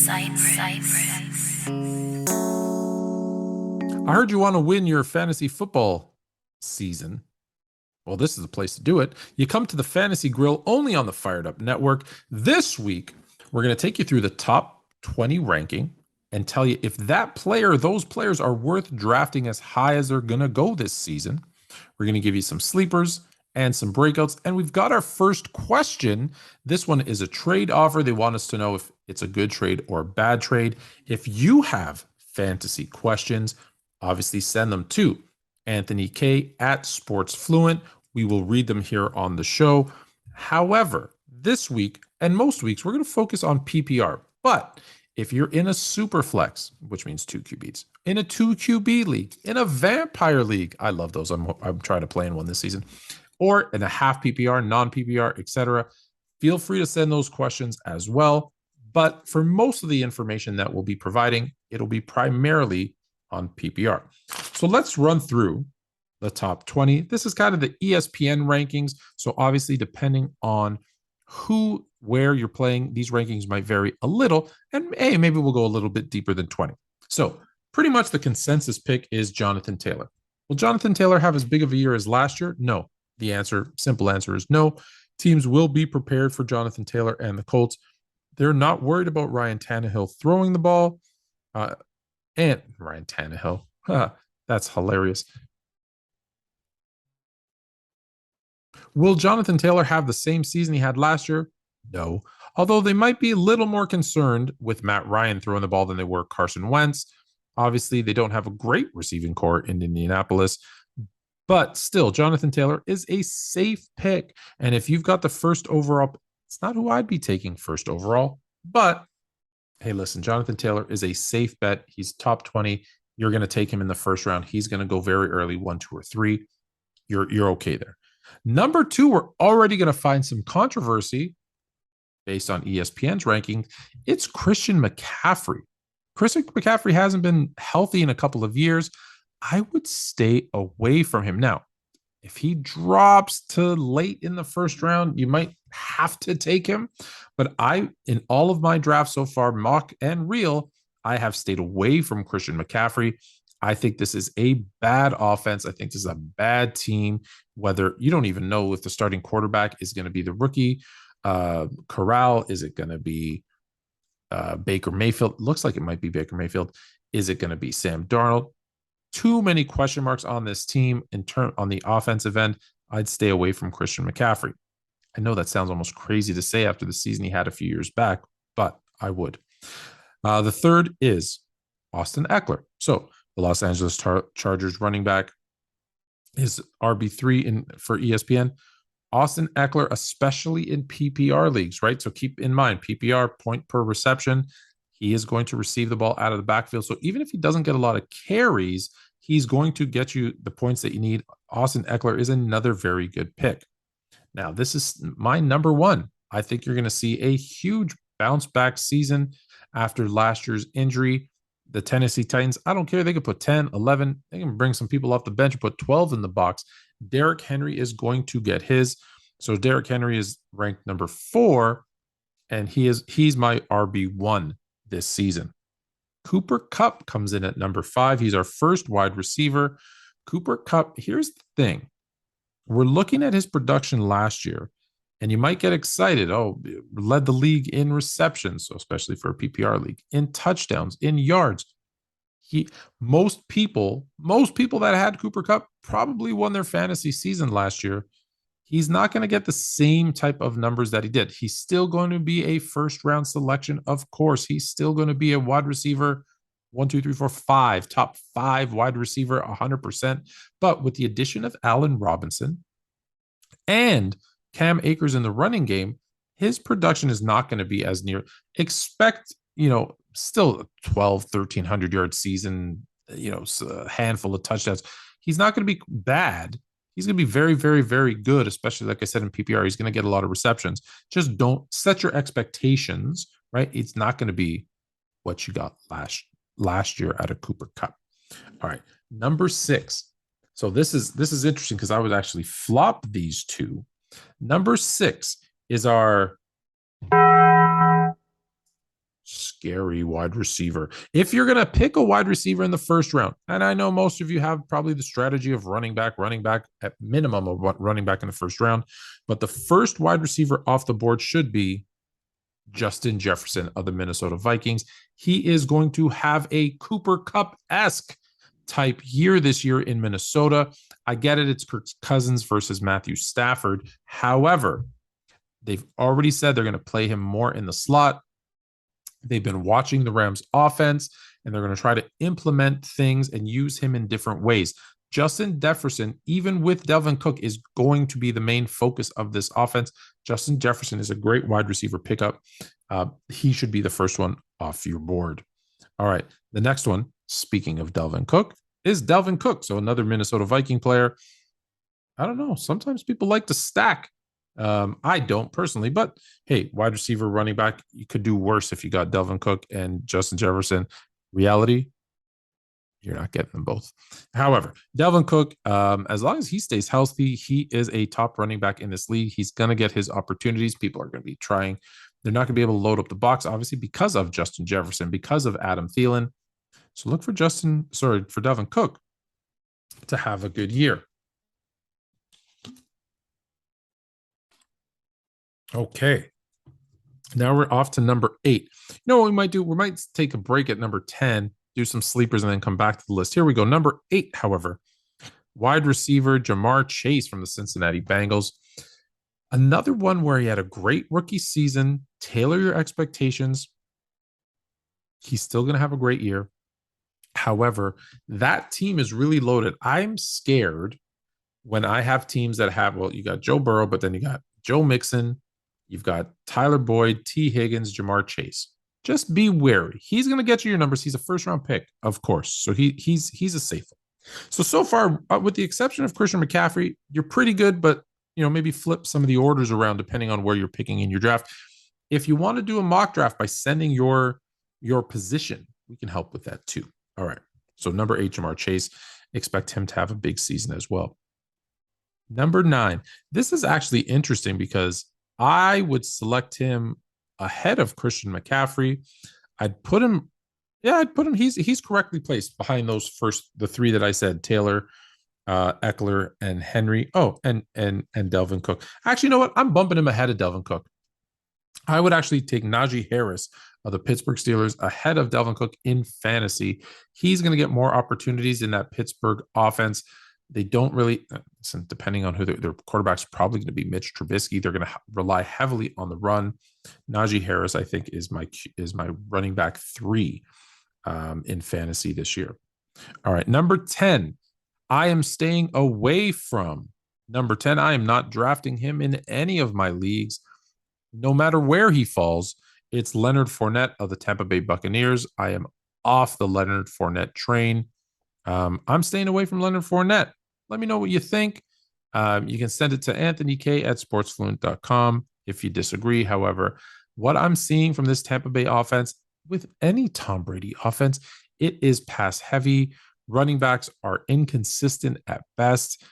I heard you want to win your fantasy football season. Well, this is the place to do it. You come to the Fantasy Grill only on the Fired Up Network. This week, we're going to take you through the top 20 ranking and tell you if that player, those players are worth drafting as high as they're going to go this season. We're going to give you some sleepers and some breakouts. And we've got our first question. This one is a trade offer. They want us to know if it's a good trade or a bad trade. If you have fantasy questions, obviously send them to Anthony K at Sports Fluent. We will read them here on the show. However, this week and most weeks, we're going to focus on PPR. But if you're in a super flex, which means 2 QBs, in a 2 QB league, in a vampire league, I love those. I'm trying to play in one this season, or in a half PPR, non PPR, etc. Feel free to send those questions as well. But for most of the information that we'll be providing, it'll be primarily on PPR. So let's run through the top 20. This is kind of the ESPN rankings. So obviously, depending on where you're playing, these rankings might vary a little. And hey, maybe we'll go a little bit deeper than 20. So pretty much the consensus pick is Jonathan Taylor. Will Jonathan Taylor have as big of a year as last year? No. Simple answer is no. Teams will be prepared for Jonathan Taylor and the Colts. They're not worried about Ryan Tannehill throwing the ball. And Ryan Tannehill, that's hilarious. Will Jonathan Taylor have the same season he had last year? No. Although they might be a little more concerned with Matt Ryan throwing the ball than they were Carson Wentz. Obviously, they don't have a great receiving core in Indianapolis. But still, Jonathan Taylor is a safe pick. And if you've got the first overall, it's not who I'd be taking first overall. But hey, listen, Jonathan Taylor is a safe bet. He's top 20. You're going to take him in the first round. He's going to go very early, 1, 2, or 3. You're okay there. Number 2, we're already going to find some controversy based on ESPN's ranking. It's Christian McCaffrey. Christian McCaffrey hasn't been healthy in a couple of years. I would stay away from him. Now, if he drops to late in the first round, you might have to take him. But in all of my drafts so far, mock and real, I have stayed away from Christian McCaffrey. I think this is a bad offense. I think this is a bad team, whether you don't even know if the starting quarterback is going to be the rookie Corral. Is it going to be Baker Mayfield? Looks like it might be Baker Mayfield. Is it going to be Sam Darnold? Too many question marks on this team on the offensive end. I'd stay away from Christian McCaffrey. I know that sounds almost crazy to say after the season he had a few years back, but I would. The third is Austin Eckler. So the Los Angeles Chargers running back is RB3 for ESPN. Austin Eckler, especially in PPR leagues, right? So keep in mind, PPR, point per reception. He is going to receive the ball out of the backfield. So even if he doesn't get a lot of carries, he's going to get you the points that you need. Austin Eckler is another very good pick. Now, this is my number 1. I think you're going to see a huge bounce back season after last year's injury. The Tennessee Titans, I don't care. They could put 10, 11. They can bring some people off the bench and put 12 in the box. Derrick Henry is going to get his. So Derrick Henry is ranked number 4, and he's my RB1 this season. Cooper Kupp comes in at number 5. He's our first wide receiver. Cooper Kupp, here's the thing. We're looking at his production last year, and you might get excited. Oh, led the league in receptions, so especially for a PPR league, in touchdowns, in yards. Most people that had Cooper Kupp probably won their fantasy season last year. He's not going to get the same type of numbers that he did. He's still going to be a first round selection. Of course, he's still going to be a wide receiver 1, 2, 3, 4, 5, top 5 wide receiver, 100%. But with the addition of Allen Robinson and Cam Akers in the running game, his production is not going to be as near. Expect, still a 1,300 yard season, a handful of touchdowns. He's not going to be bad. He's going to be very, very, very good, especially, like I said, in PPR. He's going to get a lot of receptions. Just don't set your expectations, right? It's not going to be what you got last year out of Cooper Kupp. All right, number 6. So this is interesting because I would actually flop these two. Number 6 is our scary wide receiver. If you're going to pick a wide receiver in the first round, and I know most of you have probably the strategy of running back at minimum of running back in the first round, but the first wide receiver off the board should be Justin Jefferson of the Minnesota Vikings. He is going to have a Cooper Kupp-esque type year this year in Minnesota. I get it. It's Kirk Cousins versus Matthew Stafford. However, they've already said they're going to play him more in the slot. They've been watching the Rams offense, and they're going to try to implement things and use him in different ways. Justin Jefferson, even with Dalvin Cook, is going to be the main focus of this offense. Justin Jefferson is a great wide receiver pickup. He should be the first one off your board. All right. The next one, speaking of Dalvin Cook, is Dalvin Cook. So another Minnesota Viking player. I don't know. Sometimes people like to stack. I don't personally, but hey, wide receiver, running back, you could do worse if you got Dalvin Cook and Justin Jefferson. Reality, you're not getting them both. However, Dalvin Cook, as long as he stays healthy, he is a top running back in this league. He's going to get his opportunities. People are going to be trying. They're not going to be able to load up the box, obviously, because of Justin Jefferson, because of Adam Thielen. So look for Dalvin Cook to have a good year. Okay. Now we're off to number 8. You know what we might do? We might take a break at number 10, do some sleepers, and then come back to the list. Here we go. Number 8, however, wide receiver Jamar Chase from the Cincinnati Bengals. Another one where he had a great rookie season. Tailor your expectations. He's still going to have a great year. However, that team is really loaded. I'm scared when I have teams that have, well, you got Joe Burrow, but then you got Joe Mixon, you've got Tyler Boyd, T. Higgins, Jamar Chase. Just be wary. He's going to get you your numbers. He's a first-round pick, of course. So he's a safe one. So far, with the exception of Christian McCaffrey, you're pretty good, but maybe flip some of the orders around depending on where you're picking in your draft. If you want to do a mock draft by sending your position, we can help with that too. All right. So number 8, Jamar Chase. Expect him to have a big season as well. Number 9. This is actually interesting because I would select him ahead of Christian McCaffrey. I'd put him. He's correctly placed behind the 3 that I said: Taylor, Eckler, and Henry. Oh, and Dalvin Cook. Actually, you know what? I'm bumping him ahead of Dalvin Cook. I would actually take Najee Harris of the Pittsburgh Steelers ahead of Dalvin Cook in fantasy. He's going to get more opportunities in that Pittsburgh offense. They don't really, depending on who their quarterback's probably going to be Mitch Trubisky. They're going to rely heavily on the run. Najee Harris, I think, is my running back 3 in fantasy this year. All right, number 10. I am staying away from number 10. I am not drafting him in any of my leagues, no matter where he falls. It's Leonard Fournette of the Tampa Bay Buccaneers. I am off the Leonard Fournette train. I'm staying away from Leonard Fournette. Let me know what you think. You can send it to anthonyk@sportsfluent.com if you disagree. However, what I'm seeing from this Tampa Bay offense, with any Tom Brady offense, it is pass heavy. Running backs are inconsistent at best.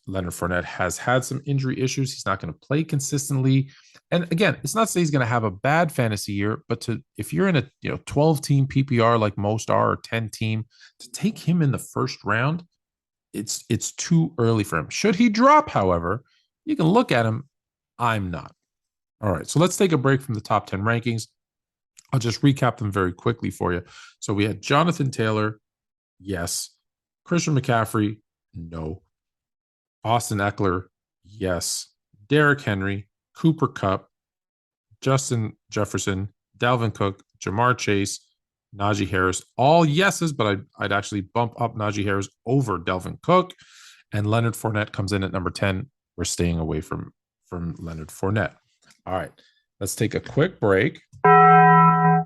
Leonard Fournette has had some injury issues. He's not going to play consistently. And again, it's not to say he's going to have a bad fantasy year, but if you're in a 12-team PPR like most are, or 10-team, to take him in the first round, it's too early for him. Should he drop, however, you can look at him. I'm not. All right, so let's take a break from the top 10 rankings. I'll just recap them very quickly for you. So we had Jonathan Taylor, yes. Christian McCaffrey, no. Austin Eckler, yes. Derrick Henry, Cooper Kupp, Justin Jefferson, Dalvin Cook, Jamar Chase, Najee Harris, all yeses, but I'd actually bump up Najee Harris over Dalvin Cook. And Leonard Fournette comes in at number 10. We're staying away from Leonard Fournette. All right, let's take a quick break and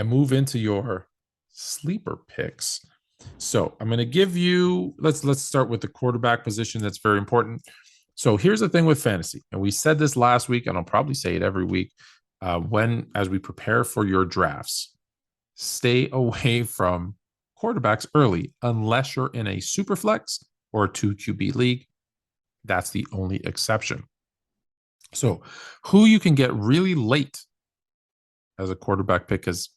move into your sleeper picks. So I'm going to give you, let's start with the quarterback position. That's very important. So here's the thing with fantasy, and we said this last week, and I'll probably say it every week, as we prepare for your drafts, stay away from quarterbacks early unless you're in a super flex or a 2 QB league. That's the only exception. So who you can get really late as a quarterback pick because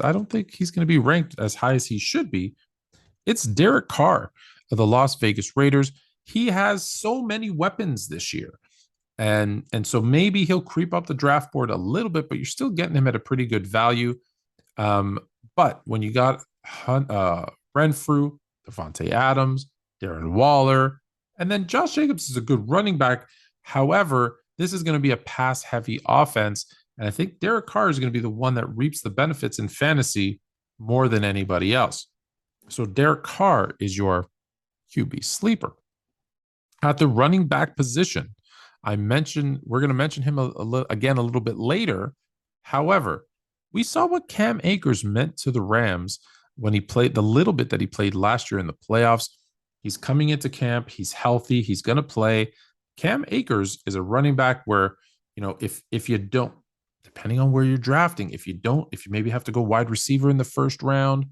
I don't think he's going to be ranked as high as he should be. It's Derek Carr of the Las Vegas Raiders. He has so many weapons this year. And so maybe he'll creep up the draft board a little bit, but you're still getting him at a pretty good value. Um, but when you got Renfrew, Devontae Adams, Darren Waller, and then Josh Jacobs is a good running back. However, this is going to be a pass-heavy offense, and I think Derek Carr is going to be the one that reaps the benefits in fantasy more than anybody else. So Derek Carr is your QB sleeper. At the running back position, we're going to mention him again a little bit later. However, we saw what Cam Akers meant to the Rams when he played the little bit that he played last year in the playoffs. He's coming into camp. He's healthy. He's going to play. Cam Akers is a running back where, if you don't, depending on where you're drafting, if you maybe have to go wide receiver in the first round,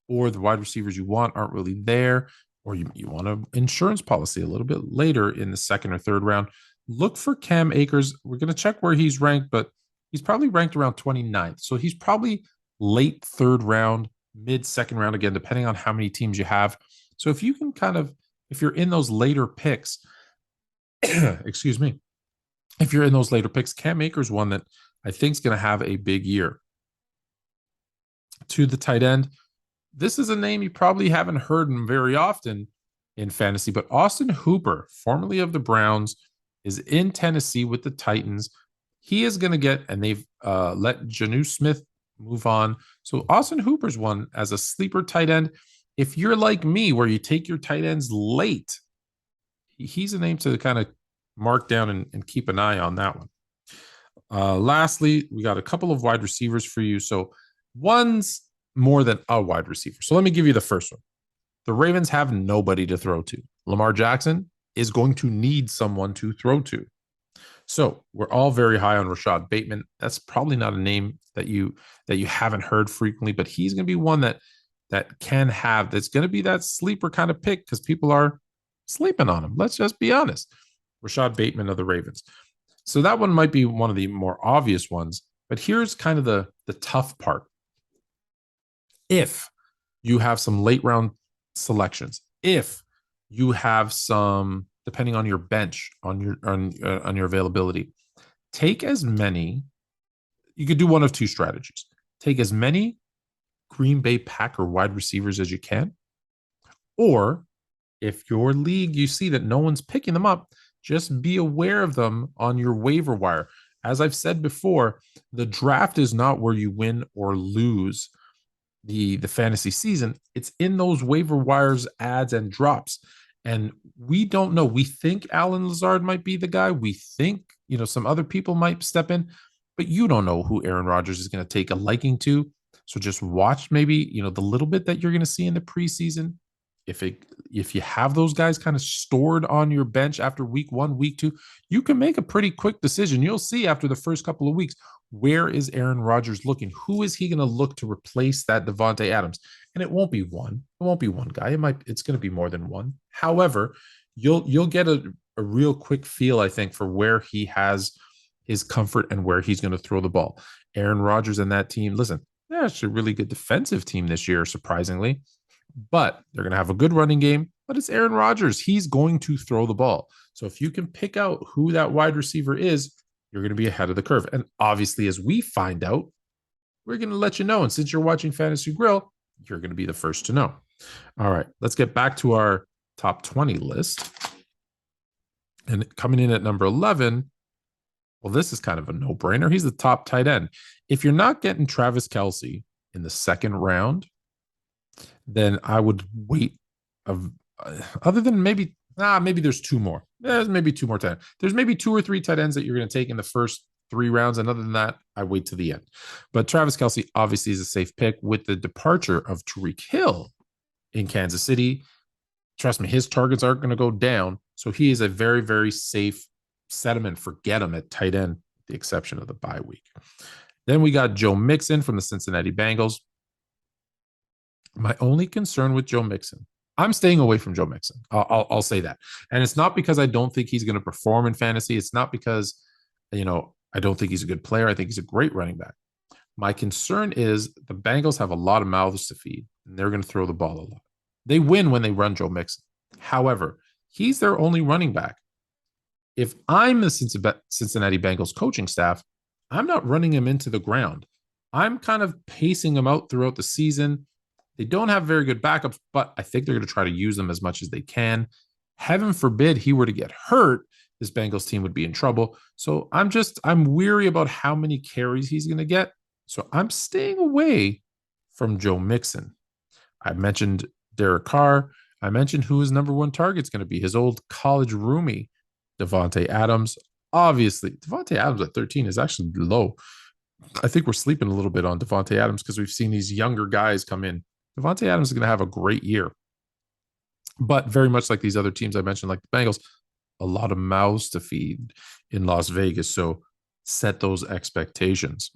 or the wide receivers you want aren't really there, or you want an insurance policy a little bit later in the second or third round, look for Cam Akers. We're going to check where he's ranked, but he's probably ranked around 29th. So he's probably late third round, mid second round, again, depending on how many teams you have. So if you can if you're in those later picks, excuse me, if you're in those later picks, Cam Akers one that I think is going to have a big year. To the tight end, this is a name you probably haven't heard very often in fantasy, but Austin Hooper, formerly of the Browns, is in Tennessee with the Titans. He is going to get, and they've let Jonnu Smith move on. So Austin Hooper's one as a sleeper tight end. If you're like me, where you take your tight ends late, he's a name to kind of mark down and keep an eye on that one. Lastly, we got a couple of wide receivers for you. So one's more than a wide receiver. So let me give you the first one. The Ravens have nobody to throw to. Lamar Jackson is going to need someone to throw to. So we're all very high on Rashad Bateman. That's probably not a name that you haven't heard frequently, but he's going to be one that's going to be that sleeper kind of pick because people are sleeping on him. Let's just be honest. Rashad Bateman of the Ravens. So that one might be one of the more obvious ones, but here's kind of the tough part. If you have some late round selections, if you have some, depending on your bench, on your availability, take as many. You could do one of two strategies. Take as many Green Bay Packer wide receivers as you can, or if your league you see that no one's picking them up, just be aware of them on your waiver wire. As I've said before, the draft is not where you win or lose the fantasy season. It's in those waiver wires, ads, and drops. And we don't know. We think Alan Lazard might be the guy. We think, some other people might step in, but you don't know who Aaron Rodgers is going to take a liking to. So just watch maybe, the little bit that you're going to see in the preseason. If you have those guys kind of stored on your bench after week 1, week 2, you can make a pretty quick decision. You'll see after the first couple of weeks, where is Aaron Rodgers looking? Who is he going to look to replace that Devontae Adams? And it won't be one. It won't be one guy. It's going to be more than one. However, you'll get a real quick feel, I think, for where he has his comfort and where he's going to throw the ball. Aaron Rodgers and that team, listen, they're actually a really good defensive team this year, surprisingly. But they're going to have a good running game. But it's Aaron Rodgers. He's going to throw the ball. So if you can pick out who that wide receiver is, you're going to be ahead of the curve. And obviously, as we find out, we're going to let you know. And since you're watching Fantasy Grill, you're going to be the first to know. All right, let's get back to our top 20 list. And coming in at number 11, well, this is kind of a no-brainer. He's the top tight end. If you're not getting Travis Kelce in the second round, then I would wait. Other than maybe there's two more. There's maybe two more tight ends. There's maybe 2 or 3 tight ends that you're going to take in the first 3 rounds. And other than that, I wait to the end. But Travis Kelce obviously is a safe pick with the departure of Tyreek Hill in Kansas City. Trust me, his targets aren't going to go down. So he is a very, very safe set him and forget him at tight end, with the exception of the bye week. Then we got Joe Mixon from the Cincinnati Bengals. My only concern with Joe Mixon, I'm staying away from Joe Mixon. I'll say that. And it's not because I don't think he's going to perform in fantasy. It's not because, I don't think he's a good player. I think he's a great running back. My concern is the Bengals have a lot of mouths to feed, and they're going to throw the ball a lot. They win when they run Joe Mixon. However, he's their only running back. If I'm the Cincinnati Bengals coaching staff, I'm not running him into the ground. I'm kind of pacing him out throughout the season. They don't have very good backups, but I think they're going to try to use them as much as they can. Heaven forbid he were to get hurt, this Bengals team would be in trouble. So I'm weary about how many carries he's going to get. So I'm staying away from Joe Mixon. I mentioned Derek Carr. I mentioned who his number one target is going to be, his old college roomie, Devontae Adams. Obviously, Devontae Adams at 13 is actually low. I think we're sleeping a little bit on Devontae Adams because we've seen these younger guys come in. Devontae Adams is going to have a great year. But very much like these other teams I mentioned, like the Bengals, a lot of mouths to feed in Las Vegas. So set those expectations.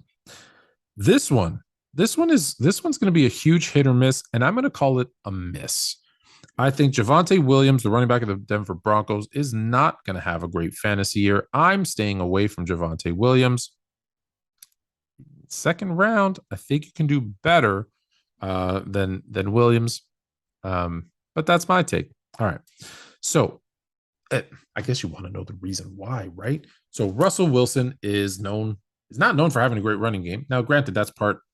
This one's going to be a huge hit or miss, and I'm going to call it a miss. I think Javonte Williams, the running back of the Denver Broncos, is not going to have a great fantasy year. I'm staying away from Javonte Williams. Second round, I think you can do better than Williams. But that's my take. All right. So I guess you want to know the reason why, right? So Russell Wilson is not known for having a great running game. Now, granted, that's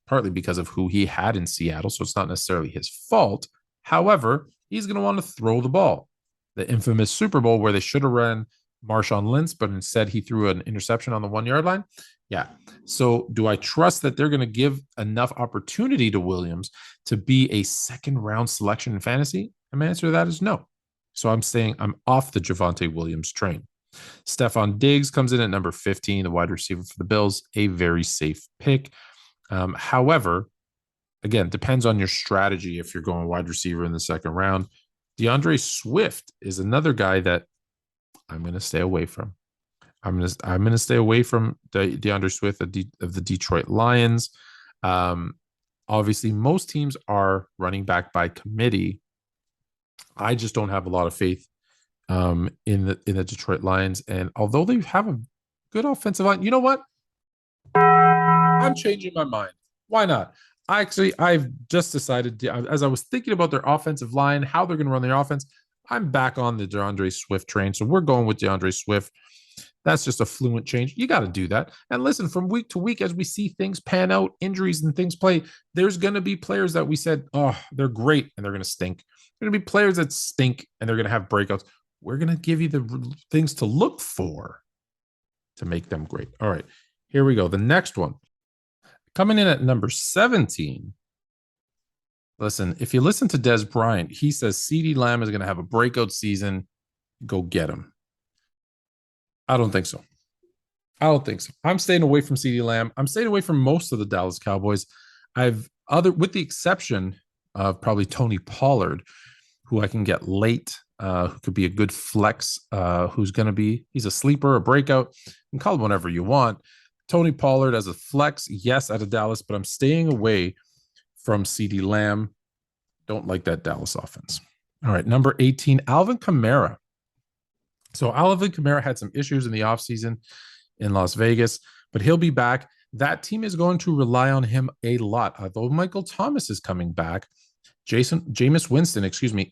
partly because of who he had in Seattle, so it's not necessarily his fault. However, he's going to want to throw the ball. The infamous Super Bowl where they should have run Marshawn Lynch, but instead he threw an interception on the 1 yard line. Yeah. So do I trust that they're going to give enough opportunity to Williams to be a second round selection in fantasy? And my answer to that is no. So I'm off the Javonte Williams train. Stephon Diggs comes in at number 15, the wide receiver for the Bills, a very safe pick. However, again, depends on your strategy if you're going wide receiver in the second round. DeAndre Swift is another guy that I'm going to stay away from. I'm going to stay away from DeAndre Swift of the Detroit Lions. Obviously, most teams are running back by committee. I just don't have a lot of faith in the Detroit Lions. And although they have a good offensive line, you know what? I'm changing my mind. Why not? I've just decided, as I was thinking about their offensive line, how they're going to run their offense, I'm back on the DeAndre Swift train. So we're going with DeAndre Swift. That's just a fluent change. You got to do that. And listen, from week to week, as we see things pan out, injuries and things play, there's going to be players that we said, oh, they're great, and they're going to stink. There are going to be players that stink, and they're going to have breakouts. We're going to give you the things to look for to make them great. All right, here we go. The next one. Coming in at number 17. Listen, if you listen to Des Bryant, he says CeeDee Lamb is going to have a breakout season. Go get him. I don't think so. I'm staying away from CeeDee Lamb. I'm staying away from most of the Dallas Cowboys. With the exception of probably Tony Pollard, who I can get late, who could be a good flex, he's a sleeper, a breakout. You can call him whatever you want. Tony Pollard as a flex, yes, out of Dallas, but I'm staying away from CeeDee Lamb. Don't like that Dallas offense. All right, number 18, Alvin Kamara. So Alvin Kamara had some issues in the offseason in Las Vegas, but he'll be back. That team is going to rely on him a lot. Although Michael Thomas is coming back, Jameis Winston,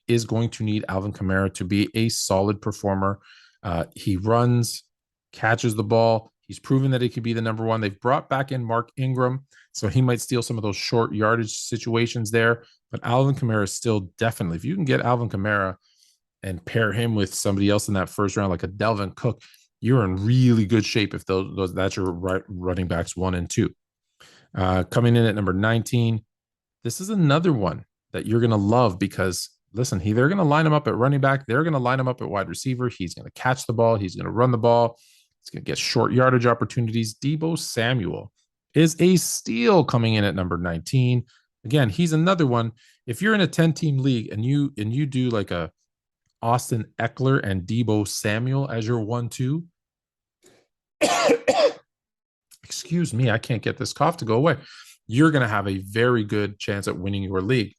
is going to need Alvin Kamara to be a solid performer. He runs, catches the ball. He's proven that he could be the number one. They've brought back in Mark Ingram, so he might steal some of those short yardage situations there. But Alvin Kamara is still definitely, if you can get Alvin Kamara and pair him with somebody else in that first round, like a Delvin Cook, you're in really good shape if that's your running backs 1 and 2. Coming in at number 19, this is another one that you're going to love because, listen, they're going to line him up at running back. They're going to line him up at wide receiver. He's going to catch the ball. He's going to run the ball. He's going to get short yardage opportunities. Deebo Samuel is a steal coming in at number 19. Again, he's another one. If you're in a 10-team league and you do like a Austin Eckler and Deebo Samuel as your 1-2, excuse me, I can't get this cough to go away. You're going to have a very good chance at winning your league.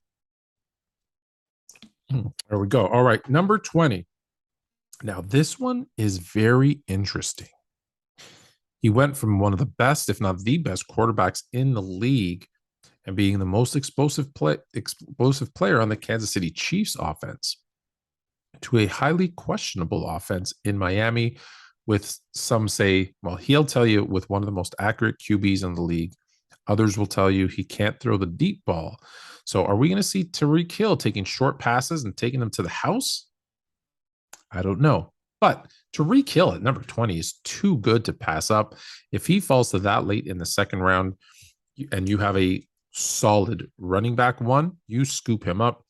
There we go. All right, number 20. Now, this one is very interesting. He went from one of the best, if not the best, quarterbacks in the league and being the most explosive player on the Kansas City Chiefs offense to a highly questionable offense in Miami with some say, well, he'll tell you with one of the most accurate QBs in the league. Others will tell you he can't throw the deep ball. So are we going to see Tyreek Hill taking short passes and taking them to the house? I don't know. But Tyreek Hill at number 20 is too good to pass up. If he falls to that late in the second round and you have a solid running back one, you scoop him up.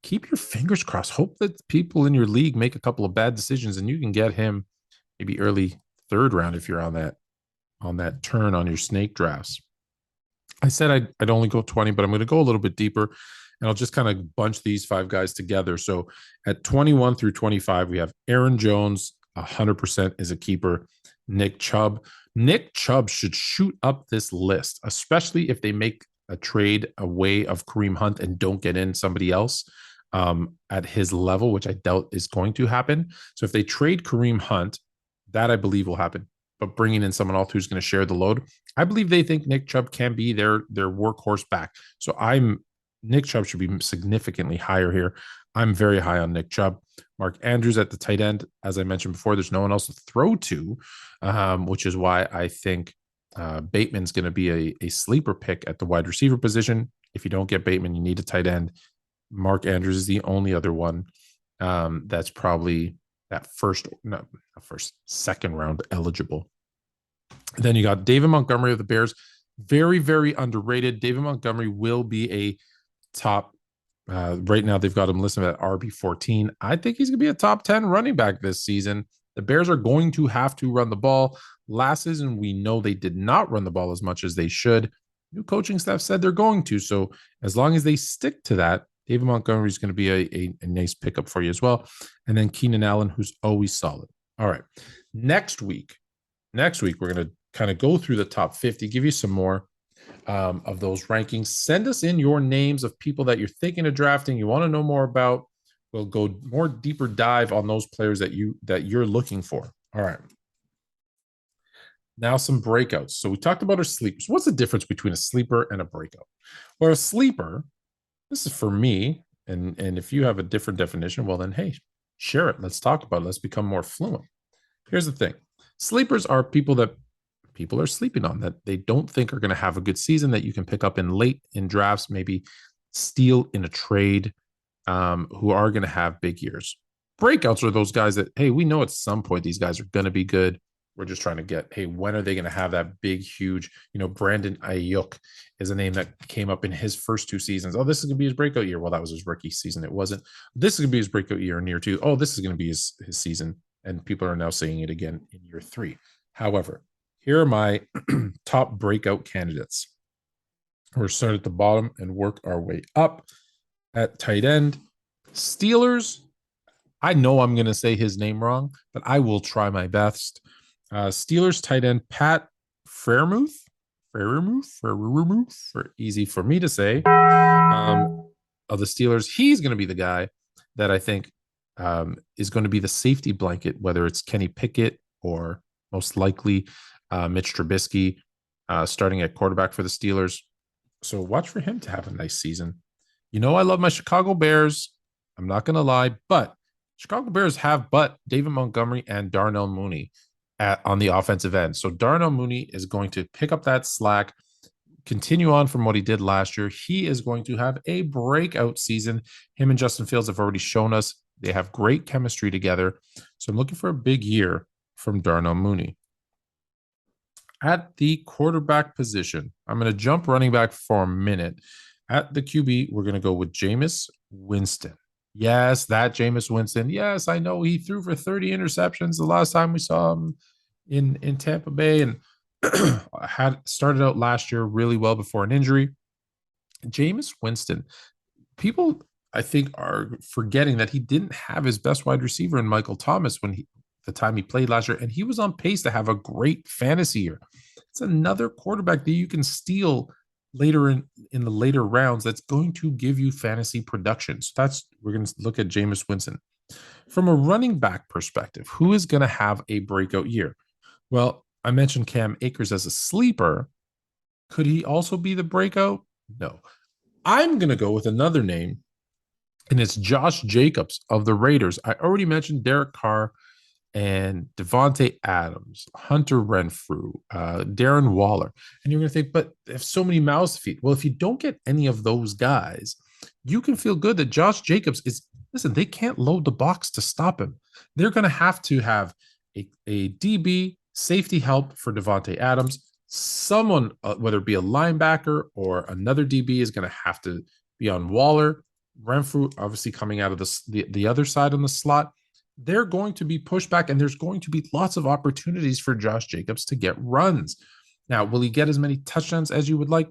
Keep your fingers crossed. Hope that people in your league make a couple of bad decisions and you can get him maybe early third round if you're on that turn on your snake drafts. I said I'd only go 20, but I'm going to go a little bit deeper and I'll just kind of bunch these five guys together. So at 21 through 25, we have Aaron Jones, 100% is a keeper. Nick Chubb. Nick Chubb should shoot up this list, especially if they make a trade away of Kareem Hunt and don't get in somebody else at his level, which I doubt is going to happen. So if they trade Kareem Hunt, that I believe will happen. But bringing in someone else who's going to share the load, I believe they think Nick Chubb can be their workhorse back. So Nick Chubb should be significantly higher here. I'm very high on Nick Chubb. Mark Andrews at the tight end. As I mentioned before, there's no one else to throw to, which is why I think Bateman's going to be a sleeper pick at the wide receiver position. If you don't get Bateman, you need a tight end. Mark Andrews is the only other one that's probably that second round eligible. Then you got David Montgomery of the Bears. Very, very underrated. David Montgomery will be a top. Right now, they've got him listed at RB14. I think he's going to be a top 10 running back this season. The Bears are going to have to run the ball. Last season, we know they did not run the ball as much as they should. New coaching staff said they're going to. So as long as they stick to that, David Montgomery is going to be a nice pickup for you as well. And then Keenan Allen, who's always solid. All right. Next week, we're going to kind of go through the top 50, give you some more of those rankings. Send us in your names of people that you're thinking of drafting, you want to know more about. We'll go more deeper dive on those players that you're looking for. All right. Now some breakouts. So we talked about our sleepers. What's the difference between a sleeper and a breakout? Well, a sleeper, this is for me, and if you have a different definition, well then, hey, share it. Let's talk about it. Let's become more fluent. Here's the thing. Sleepers are people that people are sleeping on, that they don't think are going to have a good season, that you can pick up in late in drafts, maybe steal in a trade, who are going to have big years. Breakouts are those guys that, hey, we know at some point these guys are going to be good. We're just trying to get, hey, when are they going to have that big, huge, Brandon Ayuk is a name that came up in his first two seasons. Oh, this is going to be his breakout year. Well, that was his rookie season. It wasn't. This is going to be his breakout year in year two. Oh, this is going to be his season. And people are now saying it again in year three. However, here are my top breakout candidates. We're start at the bottom and work our way up. At tight end, Steelers. I know I'm going to say his name wrong, but I will try my best. Steelers tight end Pat Freiermuth, easy for me to say, of the Steelers. He's going to be the guy that I think is going to be the safety blanket, whether it's Kenny Pickett or most likely Mitch Trubisky starting at quarterback for the Steelers. So watch for him to have a nice season. I love my Chicago Bears. I'm not going to lie, but Chicago Bears have David Montgomery and Darnell Mooney on the offensive end. So Darnell Mooney is going to pick up that slack, continue on from what he did last year. He is going to have a breakout season. Him and Justin Fields have already shown us they have great chemistry together. So I'm looking for a big year from Darnell Mooney. At the quarterback position, I'm going to jump running back for a minute. At the QB, we're going to go with Jameis Winston. Yes, that Jameis Winston. Yes, I know he threw for 30 interceptions the last time we saw him in Tampa Bay, and had started out last year really well before an injury. Jameis Winston, people I think are forgetting that he didn't have his best wide receiver in Michael Thomas the time he played last year, and he was on pace to have a great fantasy year. It's another quarterback that you can steal later in the later rounds that's going to give you fantasy production. So we're going to look at Jameis Winston. From a running back perspective, who is going to have a breakout year? Well, I mentioned Cam Akers as a sleeper. Could he also be the breakout? No. I'm going to go with another name, and it's Josh Jacobs of the Raiders. I already mentioned Derek Carr and Devontae Adams, Hunter Renfrew, Darren Waller. And you're going to think, but there's so many mouths to feed. Well, if you don't get any of those guys, you can feel good that Josh Jacobs is, listen, they can't load the box to stop him. They're going to have a DB safety help for Devontae Adams. Someone, whether it be a linebacker or another DB, is going to have to be on Waller. Renfrew, obviously coming out of the other side on the slot. They're going to be pushed back, and there's going to be lots of opportunities for Josh Jacobs to get runs. Now, will he get as many touchdowns as you would like?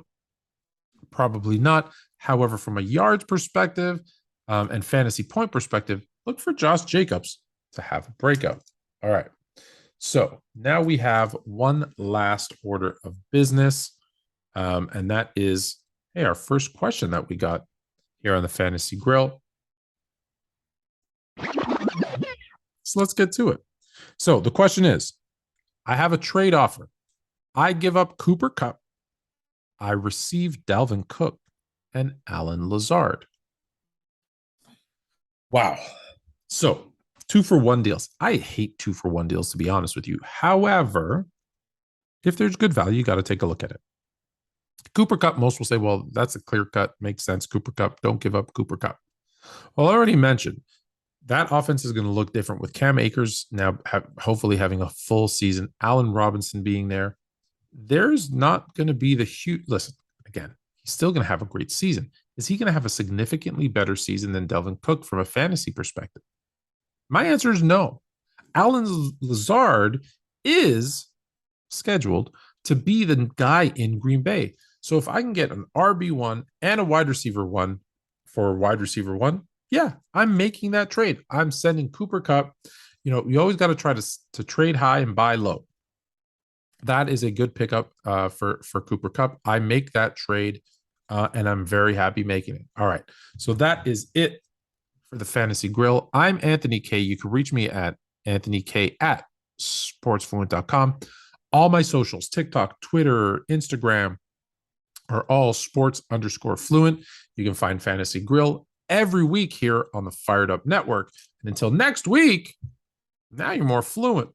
Probably not. However, from a yards perspective and fantasy point perspective, look for Josh Jacobs to have a breakout. All right. So now we have one last order of business, and that is, hey, our first question that we got here on the Fantasy Grill. So let's get to it. So the question is, I have a trade offer. I give up Cooper Kupp. I receive Dalvin Cook and Alan Lazard. Wow. So 2-for-1 deals. I hate 2-for-1 deals, to be honest with you. However, if there's good value, you got to take a look at it. Cooper Kupp, most will say, well, that's a clear cut. Makes sense. Cooper Kupp, don't give up Cooper Kupp. Well, I already mentioned that offense is going to look different with Cam Akers now hopefully having a full season, Allen Robinson being there. There's not going to be the huge, listen, again, he's still going to have a great season. Is he going to have a significantly better season than Dalvin Cook from a fantasy perspective? My answer is no. Alan Lazard is scheduled to be the guy in Green Bay. So if I can get an RB1 and a wide receiver one for wide receiver one, yeah, I'm making that trade. I'm sending Cooper Kupp. You know, you always got to try to trade high and buy low. That is a good pickup for Cooper Kupp. I make that trade, and I'm very happy making it. All right, so that is it for the Fantasy Grill. I'm Anthony K. You can reach me at anthonyk@sportsfluent.com. All my socials, TikTok, Twitter, Instagram, are all sports_fluent. You can find Fantasy Grill every week here on the Fired Up Network. And until next week, now you're more fluent.